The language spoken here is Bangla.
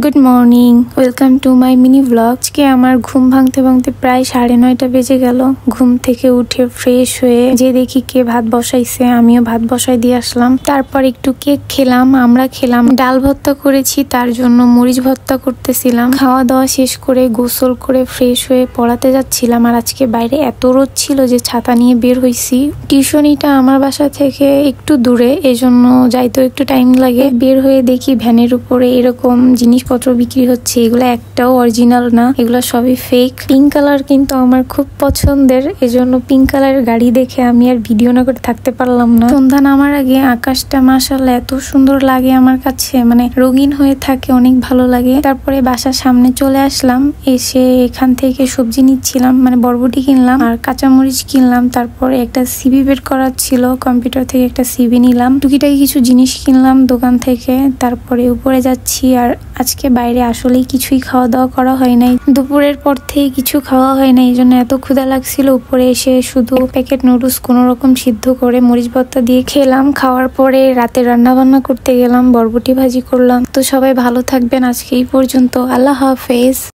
Good morning, welcome to my mini blog. আজকে আমার ঘুম ভাঙতে ভাঙতে প্রায় 9:30 বেজে গেল। ঘুম থেকে উঠে ফ্রেশ হয়ে যে দেখি কে ভাত বসাইছে, আমিও ভাত বসাই দিয়ে আসলাম। তারপর একটু কেক খেলাম, আমরা খেলাম। ডাল ভর্তা করেছি, তার জন্য মরিচ ভর্তা করতেছিলাম। খাওয়া দাওয়া শেষ করে গোসল করে ফ্রেশ হয়ে পড়াতে যাচ্ছিলাম। আর আজকে বাইরে এত রোদ ছিল যে ছাতা নিয়ে বের হইছি। টিউশনিটা আমার বাসা থেকে একটু দূরে, এজন্য যাইতেও একটু টাইম লাগে। বের হয়ে দেখি ভ্যানের উপরে এরকম জিনিসপত্র বিক্রি হচ্ছে। এগুলো একটাও অরিজিনাল না, এগুলো সবই ফেক। পিঙ্ক কালার কিন্তু আমার খুব পছন্দের, এজন্য পিঙ্ক কালারের গাড়ি দেখে আমি আর ভিডিও না করে থাকতে পারলাম না। সন্ধ্যা নামার আগে আকাশটা মাশাআল্লাহ এত সুন্দর লাগে আমার কাছে, মানে রঙিন হয়ে থাকে, অনেক ভালো লাগে। তারপরে বাসার সামনে চলে আসলাম, এসে এখান থেকে সবজি নিচ্ছিলাম, মানে বরবটি কিনলাম আর কাঁচামরিচ কিনলাম। তারপরে একটা সিবি বের করার ছিল, কম্পিউটার থেকে একটা সিবি নিলাম। টুকিটাকি কিছু জিনিস কিনলাম দোকান থেকে। তারপরে উপরে যাচ্ছি। আর আজকে বাইরে আসলেই কিছুই খাওয়া দাওয়া করা হয় নাই, দুপুরের পর থেকে কিছু খাওয়া হয় নাই, এই জন্য এত ক্ষুধা লাগছিল। উপরে এসে শুধু প্যাকেট নুডলস কোন রকম সিদ্ধ করে মরিচ ভর্তা দিয়ে খেলাম। খাওয়ার পরে রাতে রান্না বান্না করতে গেলাম, বরবটি ভাজি করলাম। তো সবাই ভালো থাকবেন, আজকে এই পর্যন্ত, আল্লাহ হাফেজ।